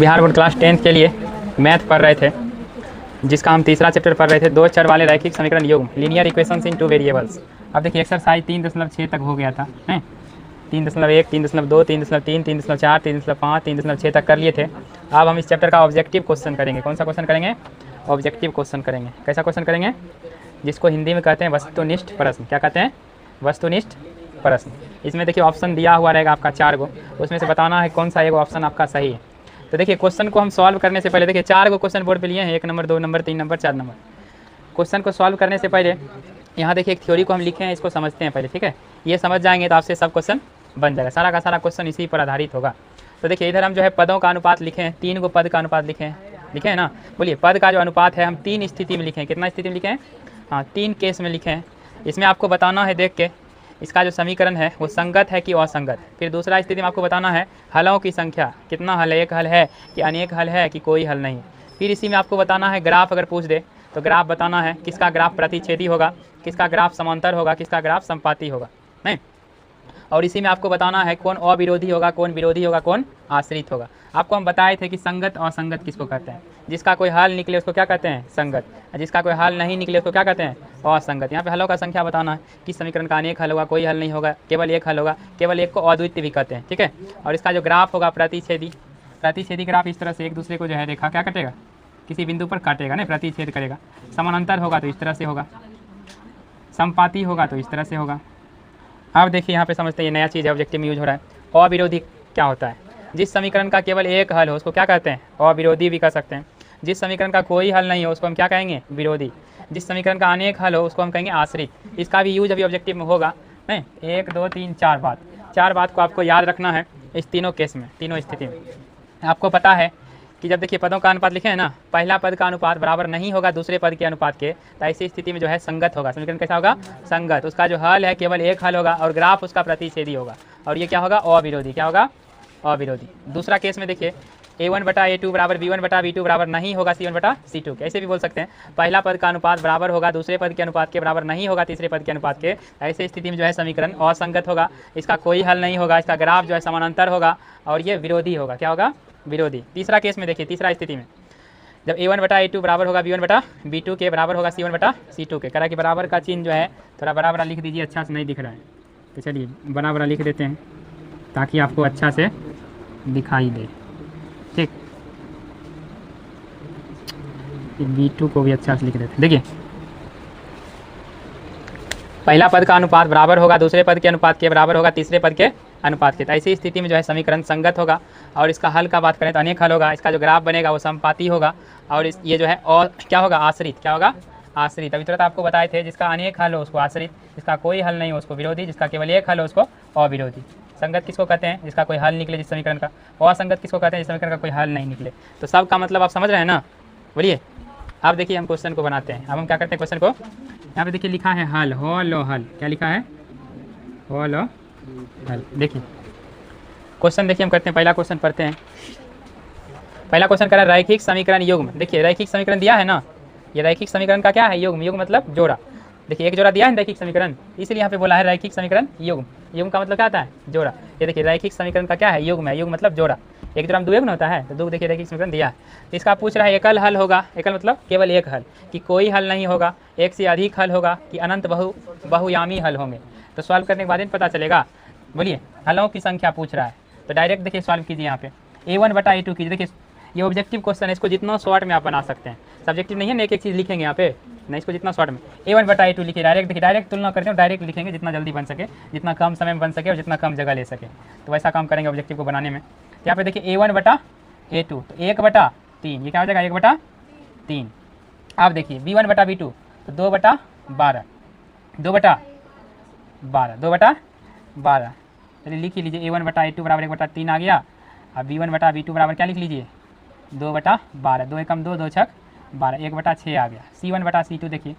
Bihar board class 10th के लिए math पढ़ रहे थे, जिसका हम तीसरा चैप्टर पढ़ रहे थे, दो चर वाले रैखिक समीकरण युग्म, लीनियर इक्वेशंस इन टू वेरिएबल्स। अब देखिए एक्सरसाइज 3.6 तक हो गया था, हैं 3.1, 3.2, 3.3, 3.4, 3.5, 3.6 तक कर लिए थे। अब हम इस चैप्टर का ऑब्जेक्टिव क्वेश्चन करेंगे। कौन सा क्वेश्चन करेंगे? ऑब्जेक्टिव क्वेश्चन करेंगे। कैसा क्वेश्चन करेंगे? जिसको हिंदी में कहते हैं वस्तुनिष्ठ प्रश्न। क्या कहते हैं? वस्तुनिष्ठ प्रश्न। इसमें देखिए ऑप्शन दिया हुआ रहेगा आपका 4 गो, उसमें से बताना है कौन सा एक ऑप्शन आपका सही है। तो देखिए क्वेश्चन को हम सॉल्व करने से पहले देखिए 4 गो क्वेश्चन बोर्ड पे लिए हैं, 1 number, 2 number, 3 number, 4 number. Question को सॉल्व करने से पहले यहाँ देखिए एक थ्योरी को हम लिखे हैं, इसको समझते हैं पहले, ठीक है। ये समझ जाएंगे तो आपसे सब क्वेश्चन बन जाएगा, सारा का सारा क्वेश्चन इसी पर आधारित होगा। तो देखिए इधर हम जो है पदों का अनुपात लिखे हैं, 3 गो पद का अनुपात लिखे हैं ना। बोलिए पद का जो अनुपात है हम 3 स्थिति में लिखे हैं। कितना स्थिति में लिखे हैं? हाँ 3 केस में लिखे हैं। इसमें आपको बताना है देख के इसका जो समीकरण है वो संगत है कि असंगत। फिर दूसरा स्थिति में आपको बताना है हलों की संख्या, कितना हल है, एक हल है कि अनेक हल है कि कोई हल नहीं। फिर इसी में आपको बताना है ग्राफ, अगर पूछ दे तो ग्राफ बताना है किसका ग्राफ प्रतिच्छेदी होगा, किसका ग्राफ समांतर होगा, किसका ग्राफ संपाती होगा, नहीं। और इसी में आपको बताना है कौन अविरोधी होगा, कौन विरोधी होगा, कौन आश्रित होगा। आपको हम बताए थे कि संगत और असंगत किसको कहते हैं। जिसका कोई हल निकले उसको क्या कहते हैं? संगत। जिसका कोई हल नहीं निकले उसको क्या कहते हैं? असंगत। यहाँ पे हलों का संख्या बताना है, किस समीकरण का अनेक हल होगा, कोई हल नहीं होगा, केवल एक हल होगा, केवल एक को अद्वितीय भी कहते हैं, ठीक है। और इसका जो ग्राफ होगा प्रतिच्छेदी ग्राफ इस तरह से एक दूसरे को जो है रेखा क्या कटेगा, किसी बिंदु पर काटेगा, नहीं प्रतिच्छेद करेगा। समानांतर होगा तो इस तरह से होगा, संपाती होगा तो इस तरह से होगा। अब देखिए यहाँ पे समझते हैं, ये नया चीज़ है, ऑब्जेक्टिव में यूज हो रहा है। अविरोधी क्या होता है? जिस समीकरण का केवल एक हल हो उसको क्या कहते हैं? अविरोधी भी कह सकते हैं। जिस समीकरण का कोई हल नहीं हो उसको हम क्या कहेंगे? विरोधी। जिस समीकरण का अनेक हल हो उसको हम कहेंगे आश्रित। इसका भी यूज अभी ऑब्जेक्टिव में होगा, नहीं। 1 2 3 4 बात को आपको याद रखना है इस तीनों केस में, तीनों स्थिति में। आपको पता है कि जब देखिए पदों का अनुपात लिखे हैं ना, पहला पद का अनुपात बराबर नहीं होगा दूसरे पद के अनुपात के, तो ऐसी स्थिति में जो है संगत होगा। समीकरण कैसा होगा? संगत। उसका जो हल है केवल एक हल होगा और ग्राफ उसका प्रतिच्छेदी होगा, और ये क्या होगा? अविरोधी। क्या होगा? अविरोधी। दूसरा केस में देखिए a1/a2 बराबर b1/b2 बराबर नहीं होगा c1/c2 के। ऐसे भी बोल सकते हैं पहला पद का अनुपात बराबर होगा दूसरे पद के अनुपात के, बराबर नहीं होगा तीसरे पद के अनुपात के। ऐसे स्थिति में जो है समीकरण असंगत होगा, इसका कोई हल नहीं होगा, इसका ग्राफ जो है समानांतर होगा और ये विरोधी होगा। क्या होगा? विरोधी। तीसरा केस में देखिए, तीसरा स्थिति में जब a1/a2 बराबर होगा b1/b2 के, बराबर होगा c1/c2 के। करा कि बराबर का चिन्ह जो है थोड़ा बड़ा बड़ा लिख दीजिए, अच्छा से नहीं दिख रहा है, तो चलिए बड़ा बड़ा लिख देते हैं ताकि आपको अच्छा से दिखाई दे, ठीक। b2 को भी अच्छा से लिख देते हैं। देखिए पहला पद का अनुपात बराबर होगा दूसरे पद के अनुपात के, बराबर होगा तीसरे पद के अनुपात के। तो ऐसी स्थिति में जो है समीकरण संगत होगा। और इसका हल का बात करें तो अनेक हल होगा। इसका जो ग्राफ बनेगा वो संपाती होगा, और ये जो है और क्या होगा? आश्रित। क्या होगा? आश्रित। अभी तुरंत आपको बताए थे जिसका अनेक हल हो उसको आश्रित, जिसका कोई हल नहीं हो उसको विरोधी, जिसका केवल एक हल हो उसको अविरोधी। संगत किसको कहते हैं? जिसका कोई हल निकले जिस समीकरण का। असंगत किसको कहते हैं? जिस समीकरण का कोई हल नहीं निकले। तो सब का मतलब आप समझ रहे हैं ना? बोलिए। अब देखिए हम क्वेश्चन को बनाते हैं। अब हम क्या करते हैं क्वेश्चन को, यहाँ पे देखिए लिखा है हल, होलो हल। क्या लिखा है? होलो हल। देखिए क्वेश्चन देखिए हम करते हैं, पहला क्वेश्चन पढ़ते हैं। पहला क्वेश्चन करा रैखिक समीकरण युग्म। देखिए रैखिक समीकरण दिया है ना, ये रैखिक समीकरण का क्या है? युग्म। युग्म मतलब जोड़ा। देखिए एक जोड़ा दिया है रैखिक समीकरण, इसलिए यहाँ पे बोला है रैखिक समीकरण युग्म। युग्म का मतलब क्या आता है? जोड़ा। ये देखिए रैखिक समीकरण का क्या है? युग्म है। युग्म मतलब जोड़ा। एक जोड़ा में दो युग्म होता है, तो दो देखिए रैखिक समीकरण दिया है। तो इसका पूछ रहा है एकल हल होगा, एकल मतलब केवल एक हल, कि कोई हल नहीं होगा, एक से अधिक हल होगा, कि अनंत बहुयामी हल होंगे। तो सॉल्व करने के बाद पता चलेगा। बोलिए हलों की संख्या पूछ रहा है, तो डायरेक्ट देखिए सॉल्व कीजिए। यहाँ पे a1/a2 कीजिए। देखिए ये ऑब्जेक्टिव क्वेश्चन है, इसको जितना शॉर्ट में आप बना सकते हैं। सब्जेक्टिव नहीं है ना, एक एक चीज़ लिखेंगे यहाँ पे, नहीं इसको जितना शॉर्ट में a1/a2 लिखिए। डायरेक्ट देखिए, डायरेक्ट तुलना करते हैं, डायरेक्ट लिखेंगे जितना जल्दी बन सके, जितना कम समय में बन सके और जितना कम जगह ले सके, तो वैसा काम करेंगे ऑब्जेक्टिव को बनाने में। यहाँ पे देखिए a1/a2 तो 1/3, ये क्या हो जाएगा? 1/3। आप देखिए b1/b2 तो 2/12, 2/12। चलिए लिख ही लीजिए a1/a2 बराबर 1/3 आ गया। अब b1/b2 बराबर क्या लिख लीजिए? 2/12। 2 एकम 2, 2 छक 12, 1/6 आ गया। c1/c2 देखिए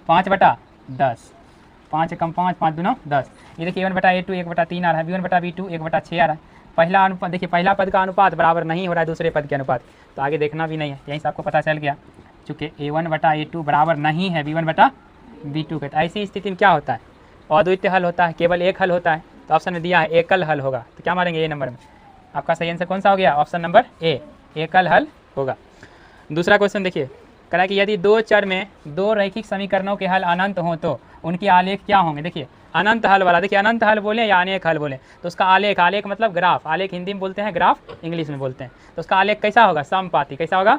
5/10, 5 एकम 5, 5 दूना 10। ये देखिए a1/a2 1/3 आ रहा है, b1/b2 1/6 आ रहा है। पहला अनुपात देखिए, पहला पद का अनुपात बराबर नहीं हो रहा है दूसरे पद के अनुपात, तो आगे देखना भी नहीं है, यहीं से आपको पता चल गया। चूँकि a1/a2 बराबर नहीं है b1/b2 के, तो ऐसी स्थिति में क्या होता है? अद्वितीय हल होता है, केवल एक हल होता है। तो ऑप्शन में दिया है एकल हल होगा, तो क्या मारेंगे? ए नंबर में। आपका सही आंसर कौन सा हो गया? Option number A. एकल हल होगा। दूसरा क्वेश्चन देखिए, कह रहा है कि यदि दो चर में दो रैखिक समीकरणों के हल अनंत हों तो उनके आलेख क्या होंगे। देखिए अनंत हल वाला, देखिए अनंत हल बोले या अनेक हल बोले तो उसका आलेख, आलेख मतलब ग्राफ, आलेख हिंदी में बोलते हैं, ग्राफ इंग्लिश में बोलते हैं, तो उसका आलेख कैसा होगा, समपाती। कैसा होगा,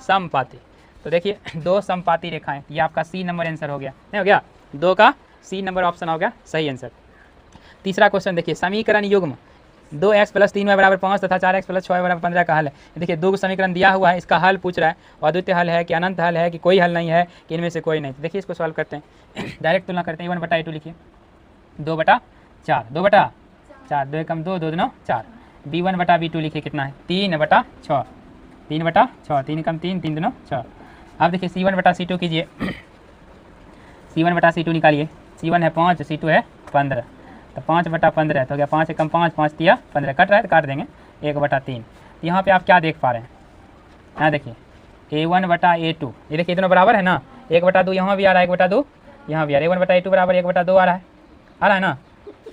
समपाती। तो देखिए दो समपाती रेखाएं, ये आपका सी नंबर आंसर हो गया, नहीं हो गया, दो का सी नंबर ऑप्शन हो गया सही आंसर। तीसरा क्वेश्चन देखिए, समीकरण युग्म 2x + 3y = 5 तथा 4x + 6y = 15 का हल है। देखिए दो समीकरण दिया हुआ है, इसका हल पूछ रहा है, अद्वितीय हल है कि अनंत हल है कि कोई हल नहीं है कि इनमें से कोई नहीं। देखिए इसको सॉल्व करते हैं, डायरेक्ट तुलना करते हैं। a1/a2 लिखिए, 2/4, 2/4, 2 एकम 2, 2 दूना 4। b1/b2 लिखिए कितना है, 3/6, 3/6, 3 एकम 3, 3 दूना 6। अब देखिए c1/c2 कीजिए, c1/c2 निकालिए, c1 है 5, c2 है 15, तो 5/15 तो गया 5 एकम 5, 5 तिया 15, कट रहा है तो काट देंगे 1/3। तो यहाँ पे आप क्या देख पा रहे हैं, यहाँ देखिए a1/a2, ये देखिए दोनों बराबर है ना, 1/2 यहाँ भी आ रहा है, 1/2 यहाँ भी आ रहा है, a1/a2 बराबर 1/2 आ रहा है ना,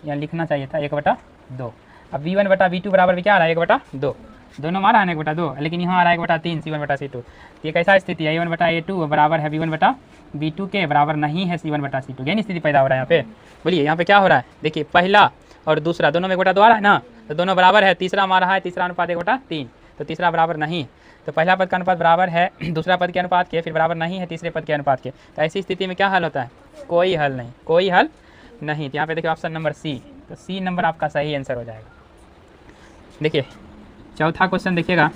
यहाँ लिखना चाहिए था 1/2। अब b1/b2 बराबर भी क्या आ रहा है, 1/2, दोनों मारा है ना 1/2, लेकिन यहाँ आ रहा है 1/3 c1/c2। ये कैसा स्थिति है, a1/a2 बराबर है b1/b2 के बराबर नहीं है c1/c2, यही स्थिति पैदा हो रहा है यहाँ पे। बोलिए यहाँ पे क्या हो रहा है, देखिए पहला और दूसरा दोनों में 1/2 आ रहा है ना, तो दोनों बराबर है, तीसरा हमारा है, तीसरा अनुपात 1/3, तो तीसरा बराबर नहीं, तो पहला पद का अनुपात बराबर है दूसरा पद के अनुपात के, फिर बराबर नहीं है तीसरे पद के अनुपात के। तो ऐसी स्थिति में क्या हल होता है, कोई हल नहीं, कोई हल नहीं। तो यहाँ पे देखिए ऑप्शन नंबर सी, तो सी नंबर आपका सही आंसर हो जाएगा। देखिए चौथा क्वेश्चन देखिएगा,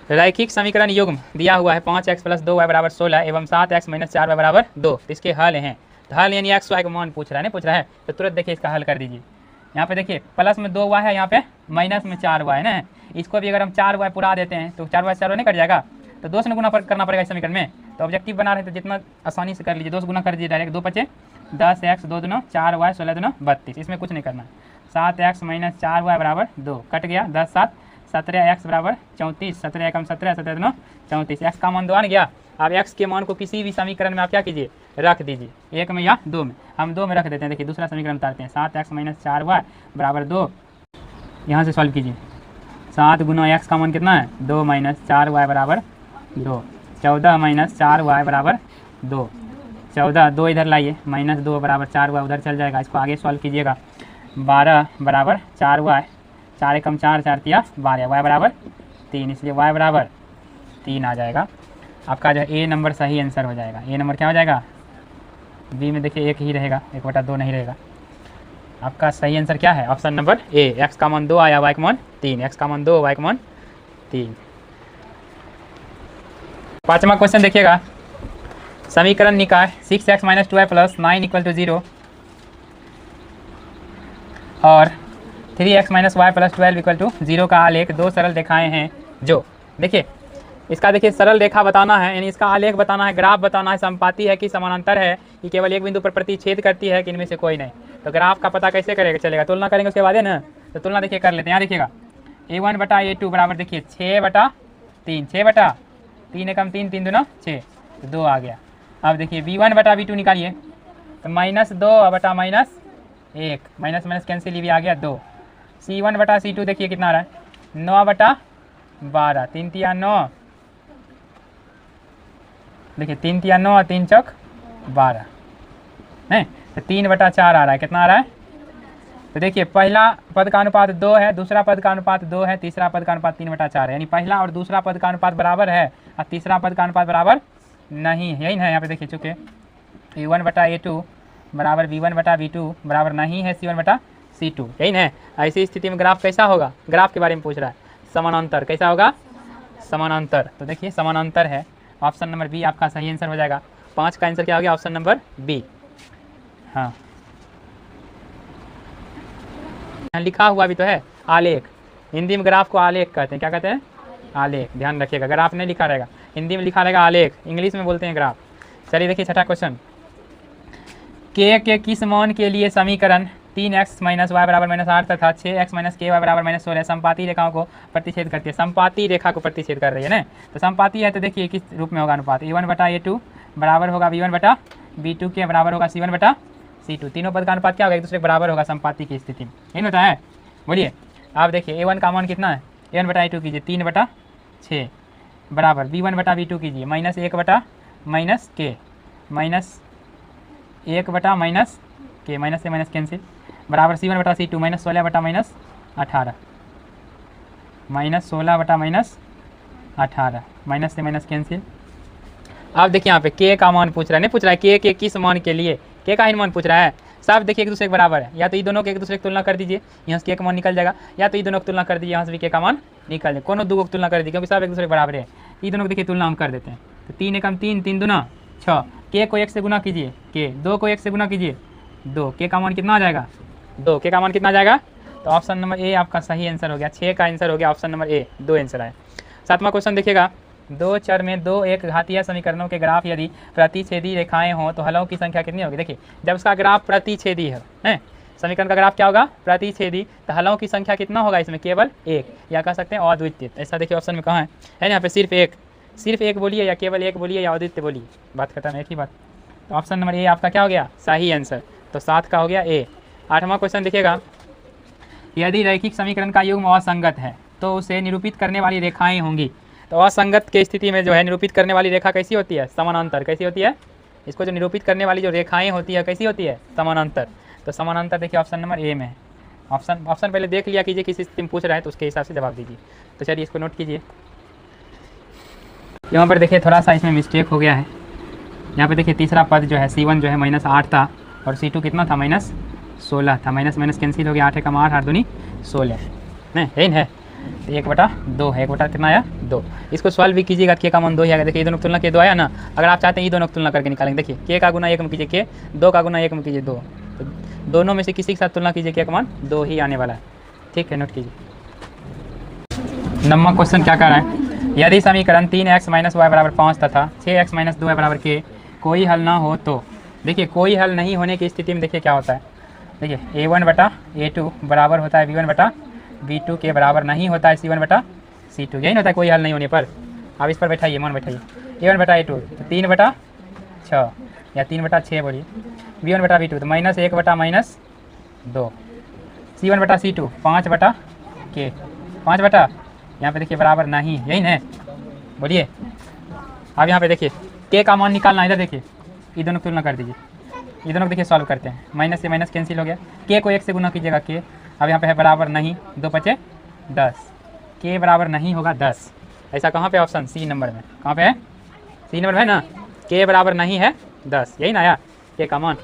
रैखिक समीकरण युग्म दिया हुआ है 5x + 2y = 16 एवं 7x - 4y = 2, तो इसके हल हैं। तो हल यानी x y का मान पूछ रहा है, नहीं पूछ रहा है, तो तुरंत देखिए इसका हल कर दीजिए। यहाँ पे देखिए प्लस में 2y है, यहाँ पे माइनस में 4y है ना, इसको भी अगर हम 4y पुरा देते हैं तो 4y 4y नहीं कट जाएगा, तो 2 से गुना करना पड़ेगा इस समीकरण में। तो ऑब्जेक्टिव बना रहे तो जितना आसानी से कर लीजिए, 2 से गुना कर दीजिए डायरेक्ट, 2 × 5 = 10x, 2 दूना 4y, 16 दूना 32, इसमें कुछ नहीं करना। 7x - 4y = 2, कट गया, 10 7 17x = 34, 17 एकम 17, 17 दूना 34, x का मान 2 आ गया। अब x के मान को किसी भी समीकरण में आप क्या कीजिए, रख दीजिए, 1 में या 2 में, हम 2 में रख देते हैं। देखिए दूसरा समीकरण उतारते हैं, 7x - 4y = 2, यहाँ से सॉल्व कीजिए, 7 × x का मान कितना है, 2 - 4y = 2, 14 - 4y = 2, 14, 2 इधर लाइए, -2 = 4y उधर चल जाएगा, इसको आगे सॉल्व कीजिएगा, 12 = 4y, 4 एकम 4, 4 तिया 12, y = 3, इसलिए y = 3 आ जाएगा। आपका जो ए नंबर सही आंसर हो जाएगा। ए नंबर क्या हो जाएगा, बी में देखिए 1 ही रहेगा, 1/2 नहीं रहेगा। आपका सही आंसर क्या है, ऑप्शन नंबर ए, x का मान 2 आया, y का मान 3, x का मान 2, y का मान 3। पाँचवा क्वेश्चन देखिएगा, समीकरण निकाय 6x - 2y + 9 = 0 और 3x - y + 12 = 0 का आलेख दो सरल रेखाएं हैं जो, देखिए इसका देखिए सरल रेखा बताना है, यानी इसका आलेख बताना है, ग्राफ बताना है, समपाती है कि समानांतर है कि केवल एक बिंदु पर प्रतिच्छेद करती है कि इनमें से कोई नहीं। तो ग्राफ का पता कैसे करेगा, चलेगा, तुलना करेंगे उसके बाद है ना, तो तुलना देखिए कर लेते हैं। यहाँ देखिएगा a1/a2 बराबर देखिए 6/3, 6/3 एकम 3, 3 दूना 6, तो 2 आ गया। अब देखिए b1/b2 निकालिए, तो -2/-1, माइनस माइनस कैंसिल, भी आ गया 2। c1/c2 देखिए कितना आ रहा है, 9/12, 3 तिया 9, देखिए 3 तिया 9, 3 चौक 12 है, तो 3/4 आ रहा है, कितना आ रहा है, तो देखिए पहला पद का अनुपात 2 है, दूसरा पद का अनुपात 2 है, तीसरा पद का अनुपात 3/4 है, यानी पहला और दूसरा पद का अनुपात बराबर है और तीसरा पद का अनुपात बराबर नहीं है, यही है यहाँ पे देखिए, चूँकि a1/a2 बराबर b1/b2 बराबर नहीं है c1/c2, यही है। ऐसी स्थिति में ग्राफ कैसा होगा, ग्राफ के बारे में पूछ रहा है, समानांतर, कैसा होगा, समानांतर। तो देखिए समानांतर है, ऑप्शन नंबर बी आपका सही आंसर हो जाएगा। 5 का आंसर क्या हो गया, ऑप्शन नंबर बी। हाँ यहाँ लिखा हुआ भी तो है आलेख, हिंदी में ग्राफ को आलेख कहते हैं, क्या कहते हैं, आलेख, ध्यान रखिएगा, ग्राफ नहीं लिखा रहेगा, हिंदी में लिखा रहेगा आलेख, इंग्लिश में बोलते हैं ग्राफ। चलिए देखिए छठा क्वेश्चन, के किस मान के लिए समीकरण 3x - y = -8 तथा 6x - ky = -16 समपाती रेखाओं को प्रतिच्छेद करती है, समपाती रेखा को प्रतिच्छेद कर रही है ना, तो समपाती है तो देखिए किस रूप में होगा अनुपात, a1/a2 बराबर होगा b1/b2 के बराबर होगा c1/c2, तीनों पद का अनुपात क्या होगा, एक दूसरे के बराबर होगा समपाती की स्थिति में, यही होता है। बोलिए आप देखिए a1 का मान कितना है, a1/a2 कीजिए 3/4, 6 बराबर V1 बटा V2 कीजिए माइनस 1 बटा माइनस के माइनस 1 बटा माइनस के माइनस से माइनस कैंसिल बराबर C1 बटा C2 माइनस 16 बटा माइनस 18 माइनस 16 बटा माइनस 18 माइनस से माइनस कैंसिल। अब देखिए यहाँ पे के का मान पूछ रहा है, नहीं पूछ रहा है के किस मान के लिए, के का ही मान पूछ रहा है। सब देखिए एक दूसरे के बराबर है, या तो ये दोनों के एक दूसरे की तुलना कर दीजिए, यहाँ से के का मान निकल जाएगा, या तो ये दोनों की तुलना कर दीजिए, यहाँ से भी के का मान निकल जाए। कोनो दो की तुलना कर दीजिए क्योंकि सब एक दूसरे के बराबर है। ये दोनों को देखिए तुलना हम कर देते हैं, तो 3 एकम 3 3 दूना 6, के को 1 से गुना कीजिए, के 2 को 1 से गुना कीजिए 2, के का मान कितना आ जाएगा 2, के का मान कितना आ जाएगा। तो ऑप्शन नंबर ए आपका सही आंसर हो गया, 6 का आंसर हो गया ऑप्शन नंबर ए, 2 आंसर आया। 7वां क्वेश्चन देखिएगा, दो चर में दो एक घातीय समीकरणों के ग्राफ यदि प्रतिच्छेदी रेखाएं हों तो हलों की संख्या कितनी होगी। देखिए जब उसका ग्राफ प्रतिच्छेदी है समीकरण का ग्राफ क्या होगा प्रतिच्छेदी, तो हलों की संख्या कितना होगा इसमें केवल एक, या कह सकते हैं अद्वितीय। ऐसा देखिए ऑप्शन में कहाँ है यहाँ पे सिर्फ एक बोलिए या केवल एक बोलिए या अद्वितीय बोलिए, बात खत्म, एक ही बात। तो ऑप्शन नंबर ए आपका क्या हो गया सही आंसर, तो 7 का हो गया ए। 8वां क्वेश्चन देखिएगा, यदि रैखिक समीकरण का युग्म असंगत है तो उसे निरूपित करने वाली रेखाएं होंगी। तो असंगत के स्थिति में जो है निरूपित करने वाली रेखा कैसी होती है समानांतर, कैसी होती है, इसको जो निरूपित करने वाली जो रेखाएं होती है कैसी होती है समानांतर। तो समानांतर देखिए ऑप्शन नंबर ए में है। ऑप्शन पहले देख लिया कीजिए किस स्थिति में पूछ रहा है तो उसके हिसाब से जवाब दीजिए। तो चलिए इसको नोट कीजिए। यहाँ पर देखिए थोड़ा सा इसमें मिस्टेक हो गया है, यहाँ पे देखिए तीसरा पद जो है C1 जो है -8 था और C2 कितना था -16 था, माइनस माइनस कैंसिल हो गया, 8 एकम 8 8 दूनी 16 नहीं यही है, तो 1/2 है, 1 कितना आया 2। इसको सॉल्व भी कीजिएगा, के का मान 2 ही आएगा। देखिए ये दोनों तुलना के 2 आया ना, अगर आप चाहते हैं ये दोनों की तुलना करके निकालेंगे, देखिए के का गुना 1 में कीजिए के, 2 का गुना 1 में कीजिए 2, तो दोनों में से किसी के साथ तुलना कीजिए के का मान 2 ही आने वाला है, ठीक है, नोट कीजिए। 9वां क्वेश्चन क्या कर रहा है, यदि समीकरण 3x - y = 5 तथा 6x - 2y = k कोई हल ना हो तो। देखिए कोई हल नहीं होने की स्थिति में देखिए क्या होता है, देखिए a1 बटा a2 बराबर होता है b1 बटा b2 के बराबर नहीं होता है c1 बटा c2, यही होता है कोई हल नहीं होने पर। अब इस पर बैठाइए, मान बैठाइए, a1 बटा a2 तो 3 बटा 6 या 3 बटा 6 बोलिए, b1 बटा b2 तो -1 बटा -2, c1 बटा c2 5 बटा k, 5 बटा यहाँ पे देखिए बराबर नहीं, यही ना बोलिए। अब यहाँ पे देखिए के का मान निकालना है, इधर देखिए ये दोनों तुलना कर दीजिए, ये दोनों को देखिए सॉल्व करते हैं, माइनस से माइनस कैंसिल हो गया, के को 1 से गुना कीजिएगा के, अब यहाँ पे है बराबर नहीं, 2 5 10, के बराबर नहीं होगा 10। ऐसा कहाँ पे ऑप्शन सी नंबर में, कहाँ पे है सी नंबर में है ना, के बराबर नहीं है 10, यही ना आया के का मान।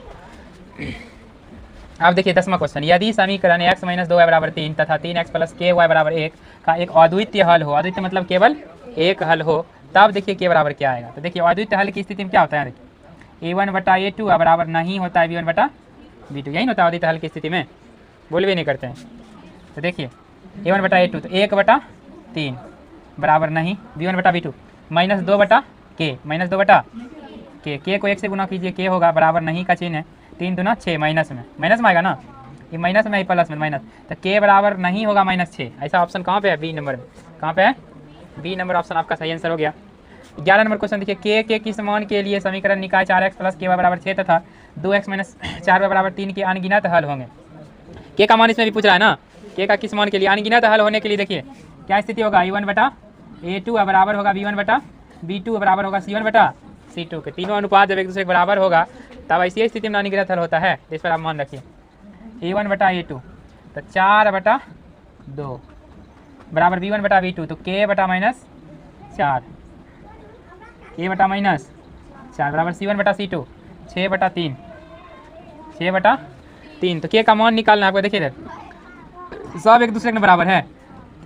अब देखिए 10वां क्वेश्चन, यदि समीकरण x - 2y = 3 तथा 3x + ky = 1 का एक अद्वितीय हल हो, अद्वितीय मतलब केवल एक हल हो, तब देखिए के बराबर क्या आएगा। तो देखिए अद्वितीय हल की स्थिति में क्या होता है, देखिए a1 बटा a2 बराबर नहीं होता है b1 बटा b2, यही होता है अद्वितीय हल की स्थिति में, बोल भी नहीं करते हैं। तो देखिए a1 बटा a2 तो 1 बटा 3 बराबर नहीं, b1 बटा b2 -2 बटा k, -2 बटा के को 1 से गुना कीजिए, के होगा बराबर नहीं का चिन्ह है, 3 दूना 6 माइनस में आएगा ना, ये माइनस में प्लस में माइनस, तो के बराबर नहीं होगा -6। ऐसा ऑप्शन कहाँ पे है बी नंबर में, कहाँ पे है बी नंबर ऑप्शन आपका सही आंसर हो गया। 11 नंबर क्वेश्चन देखिए, के किस मान के लिए समीकरण निकाय 4x + ky = 6 तथा 2x - 4y = 3 के अनगिनत हल होंगे। के का मान इसमें भी पूछ रहा है ना, के का किस मान के लिए अनगिनत हल होने के लिए देखिए क्या स्थिति होगा, a1 बटा a2 बराबर होगा b1 बटा b2 बराबर होगा c1 बटा c2 के, तीनों अनुपात जब एक दूसरे के बराबर होगा तब ऐसी स्थिति में अनगिनत हल होता है, इस पर आप मान रखिए। a1 बटा a2 तो 4 बटा 2 बराबर b1 बटा b2 तो k बटा -4, k बटा -4 बराबर c1 बटा c2 6 बटा 3, 6 बटा 3, तो k का मान निकालना है आपको। देखिए इधर सब एक दूसरे के बराबर है,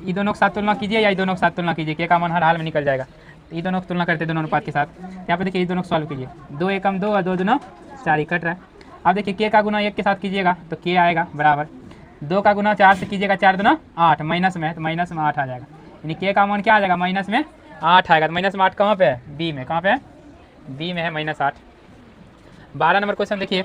ये दोनों के साथ तुलना कीजिए या ये दोनों के साथ तुलना कीजिए, के का मान हर हाल में निकल जाएगा। ये दोनों की तुलना करते हैं दोनों अनुपात के साथ, यहाँ पे देखिए ये दोनों को सॉल्व कीजिए, 2 एकम 2 और 2 दूना 4 ही कट रहा है। अब देखिए के का गुना 1 के साथ कीजिएगा तो के आएगा बराबर, 2 का गुना 4 से कीजिएगा 4 दूना 8, माइनस में है तो माइनस में 8 आ जाएगा, यानी के का मान क्या आ जाएगा -8 आएगा। तो -8 कहाँ पे है बी में, कहाँ पे है बी में है -8। 12 नंबर क्वेश्चन देखिए,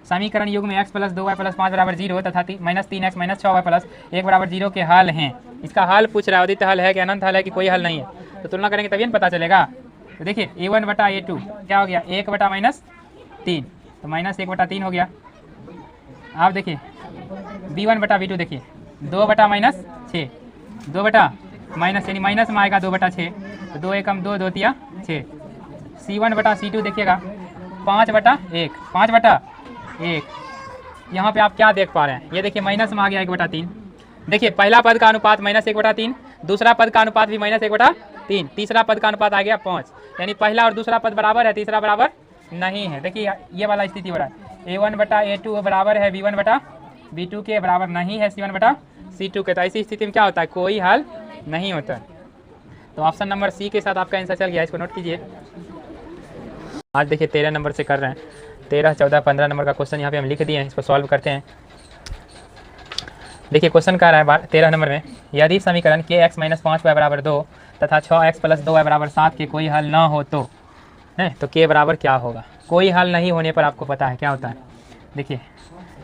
समीकरण युग्म x + 2y + 5 = 0 तथा -3x - 6y + 1 = 0 के हल हैं। इसका हल पूछ रहा है, अद्वितीय हल है कि अनंत हल है कि कोई हल नहीं है, तो तुलना करेंगे तभी पता चलेगा। तो देखिए a1 बटा a2 क्या हो गया, 1 बटा -3 तो -1 बटा 3 हो गया। आप देखिए b1 बटा b2 देखिए 2 बटा -6, 2 बटा माइनस यानी माइनस में आएगा 2/6, तो 2 एकम 2, 2 तिया 6। C1/C2 देखिएगा 5/1, 5/1। यहाँ पे आप क्या देख पा रहे हैं, ये देखिए माइनस में आ गया 1/3। देखिए पहला पद का अनुपात -1/3, दूसरा पद का अनुपात भी -1/3, तीसरा पद का अनुपात आ गया 5, यानी पहला और दूसरा पद बराबर है, तीसरा बराबर नहीं है। देखिए ये वाला स्थिति हो रहा है, A1/A2 बराबर है B1/B2 के, बराबर नहीं है C1/C2 के। तो ऐसी स्थिति में क्या होता है, कोई हल नहीं होता। तो ऑप्शन नंबर सी के साथ आपका आंसर चल गया, इसको नोट कीजिए। आज देखिए 13 नंबर से कर रहे हैं, 13, 14, 15 नंबर का क्वेश्चन यहाँ पे हम लिख दिए हैं, इसको सॉल्व करते हैं। देखिए क्वेश्चन कह रहा है 13 नंबर में, यदि समीकरण kx - 5y बराबर 2 तथा 6x + 2y बराबर 7 के कोई हल ना हो तो है, तो k बराबर क्या होगा। कोई हल नहीं होने पर आपको पता है क्या होता है। देखिए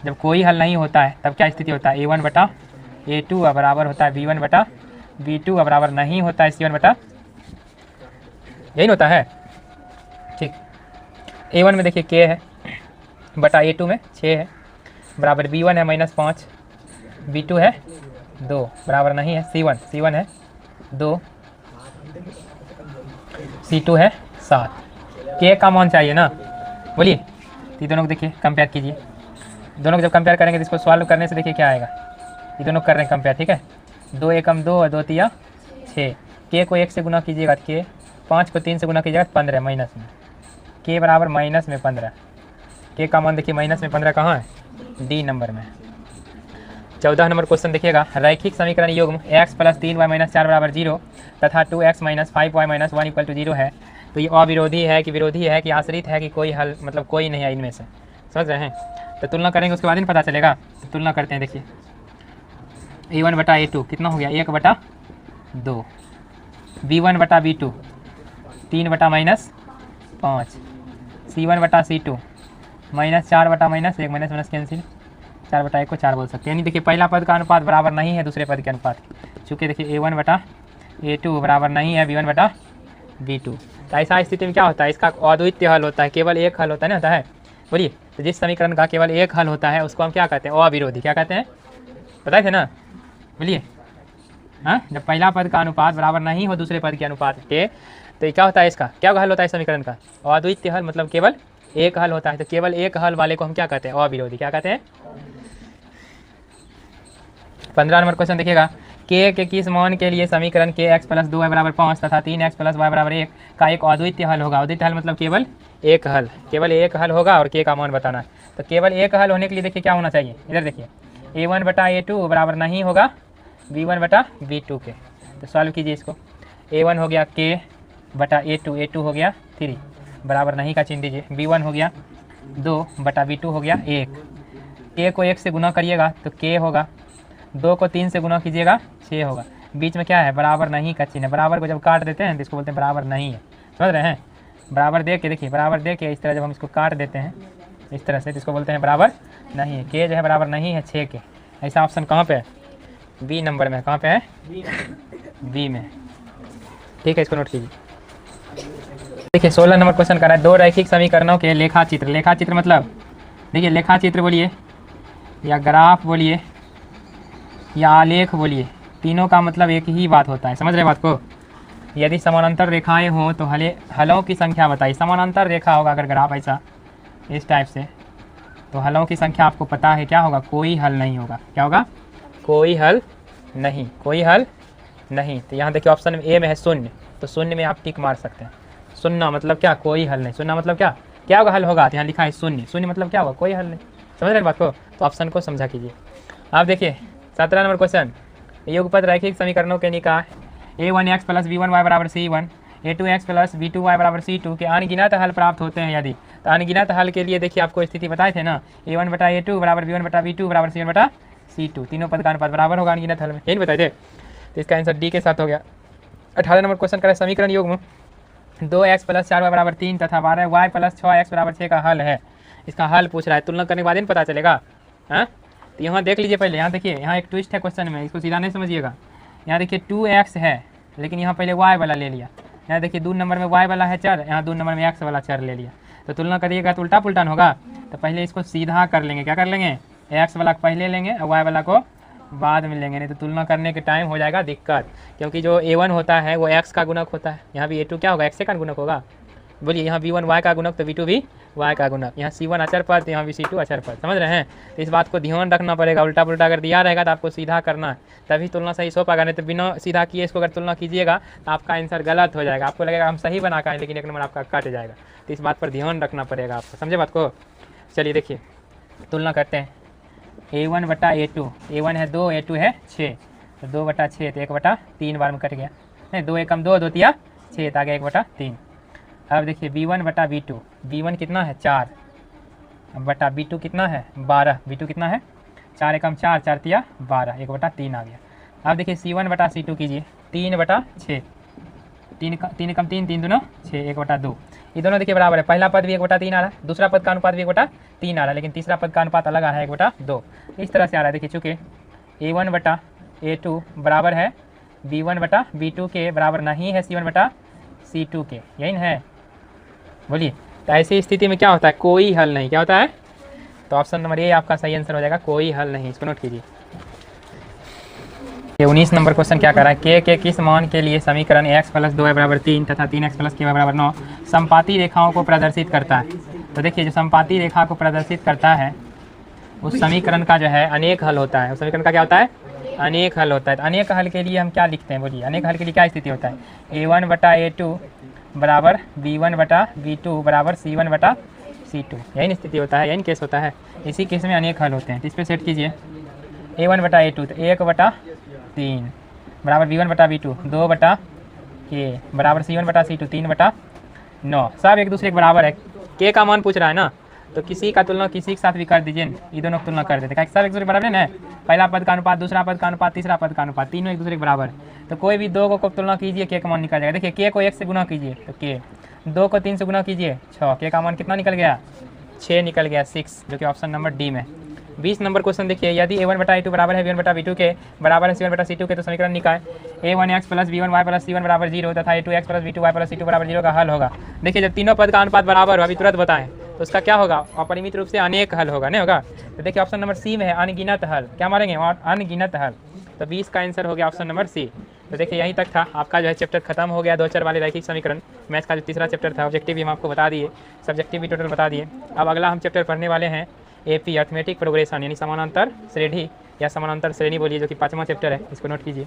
जब कोई हल नहीं होता है तब क्या स्थिति होता है, A1/A2 बराबर होता है B1/B2 बराबर नहीं होता है C1 यही होता है। ठीक, A1 में देखिए k है बटा A2 में 6 है, बराबर B1 है -5, B2 है 2, बराबर नहीं है C1 है 2, C2 है 7। k का मान चाहिए ना, बोलिए। ये दोनों को देखिए कंपेयर कीजिए, दोनों को जब कंपेयर करेंगे तो इसको सॉल्व करने से देखिए क्या आएगा। ये दोनों कर रहे हैं कंपेयर, ठीक है। 2 एकम 2, 2 तिया 6। k को 1 से गुना कीजिएगा तो k, 5 को 3 से गुना कीजिएगा 15 माइनस में, k बराबर -15। k का मान देखिए -15 कहाँ है, डी नंबर में। 14 नंबर क्वेश्चन देखिएगा, रैखिक समीकरण युग्म x + 3y - 4 बराबर 0 तथा 2x - 5y - 1 = 0 है, तो ये अविरोधी है कि विरोधी है कि आश्रित है कि कोई हल, मतलब कोई नहीं है इनमें से, समझ रहे हैं। तो तुलना करेंगे उसके बाद ही पता चलेगा। तो तुलना करते हैं, देखिए A1/A2 कितना हो गया 1/2, B1/B2 3/-5, C1/C2 -4/-1, माइनस कैंसिल, 4/1 को 4 बोल सकते हैं। यानी देखिए पहला पद का अनुपात बराबर नहीं है दूसरे पद के अनुपात, चूँकि देखिए A1/A2 बराबर नहीं है B1/B2। तो ऐसा स्थिति में क्या होता है, इसका अद्वितीय हल होता है, केवल एक हल होता है ना, होता है। बोलिए, तो जिस समीकरण का केवल एक हल होता है उसको हम क्या कहते हैं, अविरोधी। क्या कहते हैं, बताए थे ना, बोलिए। हाँ, जब पहला पद का अनुपात बराबर नहीं हो दूसरे पद के अनुपात के, तो क्या होता है, इसका क्या हल होता है समीकरण का, अद्वितीय हल, मतलब केवल एक हल होता है। तो केवल एक हल वाले को हम क्या कहते हैं, अविरोधी। क्या कहते हैं। 15 नंबर क्वेश्चन देखिएगा, k के किस मान के लिए समीकरण kx + 2y बराबर 5 तथा 3x + y बराबर 1 का एक अद्वितीय हल होगा। अद्वितीय हल मतलब केवल एक हल होगा और k का मान बताना है। तो केवल एक हल होने के लिए देखिए क्या होना चाहिए, इधर देखिए A1/A2 बराबर नहीं होगा B1/B2 के। तो सॉल्व कीजिए इसको, A1 हो गया k/A2, A2 हो गया 3, बराबर नहीं का चिन्ह दीजिए, B1 हो गया 2/B2 हो गया 1। k को 1 से गुना करिएगा तो k होगा, 2 को 3 से गुना कीजिएगा 6 होगा। बीच में क्या है, बराबर नहीं का चिन्ह है। बराबर को जब काट देते हैं तो इसको बोलते हैं बराबर नहीं है, समझ रहे हैं। बराबर दे के देखिए, बराबर दे के इस तरह जब हम इसको काट देते हैं इस तरह से, तो इसको बोलते हैं बराबर नहीं है। k जो है बराबर नहीं है 6 के। ऐसा ऑप्शन कहाँ पे है, बी नंबर में। कहाँ पे है, बी में। ठीक है, इसको नोट कीजिए। देखिए 16 नंबर क्वेश्चन कर रहा है, दो रैखिक समीकरणों के लेखा चित्र मतलब देखिए लेखा चित्र बोलिए या ग्राफ बोलिए या आलेख बोलिए, तीनों का मतलब एक ही बात होता है, समझ रहे बात को। यदि समानांतर रेखाएं हों तो हलों की संख्या बताइए। समानांतर रेखा होगा अगर ग्राफ ऐसा इस टाइप से, तो हलों की संख्या आपको पता है क्या होगा, कोई हल नहीं होगा। क्या होगा, कोई हल नहीं। तो यहाँ देखिए ऑप्शन ए में है शून्य, तो शून्य में आप टिक मार सकते हैं। शून्य मतलब क्या, कोई हल नहीं। शून्य मतलब क्या होगा, हल होगा। तो यहाँ लिखा है शून्य मतलब क्या होगा, कोई हल नहीं। समझ रहे बात को। तो ऑप्शन को समझा कीजिए। आप देखिए 17 नंबर क्वेश्चन, युगपत रैखिक समीकरणों के निकाह A1x + B1y बराबर C1, A2x + B2y बराबर C2 के अनगिनत हल प्राप्त होते हैं यदि। तो अनगिनत हल के लिए देखिए आपको स्थिति बताए थे ना, A1/A2 बराबर B1/B2 बराबर C1/C2, तीनों पद का अनुपात बराबर होगा अनगिनत हल में, यही बताए थे। तो इसका आंसर डी के साथ हो गया। 18 नंबर क्वेश्चन करें, समीकरण युग्म 2x + 4y बराबर 3 तथा 12y + 6x बराबर 6 का हल है। इसका हल पूछ रहा है, तुलना करने के बाद ही पता चलेगा। हाँ, तो यहाँ देख लीजिए पहले, यहाँ देखिए यहाँ एक ट्विस्ट है क्वेश्चन में, इसको सीधा नहीं समझिएगा। यहाँ देखिए 2x है लेकिन यहाँ पहले y वाला ले लिया। यहाँ देखिए 2 नंबर में y वाला है चर, यहाँ 2 नंबर में x वाला चर ले लिया। तो तुलना करिएगा तो उल्टा पुल्टा होगा। तो पहले इसको सीधा कर लेंगे, क्या कर लेंगे, x वाला पहले लेंगे और y वाला को बाद में लेंगे, नहीं तो तुलना करने के टाइम हो जाएगा दिक्कत, क्योंकि जो A1 होता है वो x का गुणक होता है, यहाँ भी A2 क्या होगा, x का गुणक होगा। बोलिए यहाँ V1 y का गुणक तो V2 भी y का गुणक, यहाँ C1 अचर पद तो यहाँ भी C2 अचर पद, समझ रहे हैं। तो इस बात को ध्यान रखना पड़ेगा, उल्टा पुल्टा अगर दिया रहेगा तो आपको सीधा करना है, तभी तुलना सही हो पाएगा, नहीं तो बिना सीधा किए इसको अगर तुलना कीजिएगा तो आपका आंसर गलत हो जाएगा, आपको लगेगा हम सही बना का है लेकिन एक नंबर आपका कट जाएगा। तो इस बात पर ध्यान रखना पड़ेगा आपको, समझे बात को। चलिए देखिए तुलना करते हैं, A1 बटा A2, A1 है 2, A2 है 6, तो 2/6 तो 1/3 बार में कट गया, नहीं 2 एकम 2, 2 तिया 6, तो आ गया 1/3। अब देखिए B1 बटा B2, B1 कितना है 4 बटा B2 कितना है 12, B2 कितना है 4 एकम 4, 4 तिया 12, 1/3 आ गया। अब देखिए C1 बटा C2 कीजिए, 3/6, 3 एकम 3, 3 दूना 6, 1/2, ये दोनों देखिए बराबर है, पहला पद भी 1/3 आ रहा है, दूसरा पद का अनुपात भी 1/3 आ रहा है, लेकिन तीसरा पद का अनुपात अलग आ रहा है 1/2, इस तरह से आ रहा है। देखिए चूँकि A1 बटा A2 बराबर है B1 बटा B2 के बराबर नहीं है C1 बटा C2 के, यही है, बोलिए। तो ऐसी स्थिति में क्या होता है, कोई हल नहीं, क्या होता है, तो ऑप्शन नंबर ए आपका सही आंसर हो जाएगा, कोई हल नहीं, इसको नोट कीजिए। 19 नंबर क्वेश्चन क्या कर रहा है, के किस मान के लिए समीकरण x + 2y = 3 तथा 3x + ky = 9 समपाती रेखाओं को प्रदर्शित करता है। तो देखिए जो समपाती रेखा को प्रदर्शित करता है उस समीकरण का जो है अनेक हल होता है, उस समीकरण का क्या होता है, अनेक हल होता है। तो अनेक हल के लिए हम क्या लिखते हैं, बोलिए अनेक हल के लिए क्या स्थिति होता है, A1 बटा A2 बराबर B1 बटा B2 बराबर C1 बटा C2, यही स्थिति होता है, यही केस होता है, इसी केस में अनेक हल होते हैं। तो इस पर सेट कीजिए, A1 बटा A2 तो 1/3 बराबर B1 बटा B2 2/k बराबर C1 बटा C2 3/9, सब एक दूसरे के बराबर है, k का मान पूछ रहा है ना, तो किसी का तुलना किसी के साथ भी कर दीजिए, ये दोनों की तुलना कर देते हैं, सब एक दूसरे बराबर है ना, पहला पद का अनुपात, दूसरा पद का अनुपात, तीसरा पद का अनुपात, तीनों एक दूसरे के बराबर है। तो कोई भी दो को तुलना कीजिए, k का मान निकल जाएगा। देखिए k को 1 से गुना कीजिए तो k, 2 को 3 से गुना कीजिए 6, k का मान कितना निकल गया, 6 निकल गया, 6, जो कि ऑप्शन नंबर डी में। 20 नंबर क्वेश्चन देखिए, यदि A1 बटा A2 बराबर है B1 बटा B2 के बराबर है C1 बटा C2 के, तो समीकरण निकाय A1x + B1y + C1 बराबर 0 तथा A2x + B2y + C2 बराबर 0 का हल होगा। देखिए जब तीनों पद का अनुपात बराबर हो, अभी तुरंत बताएं, तो उसका क्या होगा, अपरिमित रूप से अनेक हल होगा, नहीं होगा। तो देखिए ऑप्शन नंबर सी में है अनगिनत हल, क्या मारेंगे, अनगिनत हल। तो 20 का आंसर हो गया ऑप्शन नंबर सी। तो देखिए यहीं तक था आपका जो है चैप्टर खत्म हो गया, 2 चर वाले रैखिक समीकरण, मैथ्स का जो तीसरा चैप्टर था, ऑब्जेक्टिव भी हम आपको बता दिए, सब्जेक्टिव भी टोटल बता दिए। अब अगला हम चैप्टर पढ़ने वाले हैं AP अर्थमेटिक प्रोग्रेशन, यानी समानांतर श्रेणी या समानांतर श्रेणी बोलिए, जो कि 5वां चैप्टर है, इसको नोट कीजिए।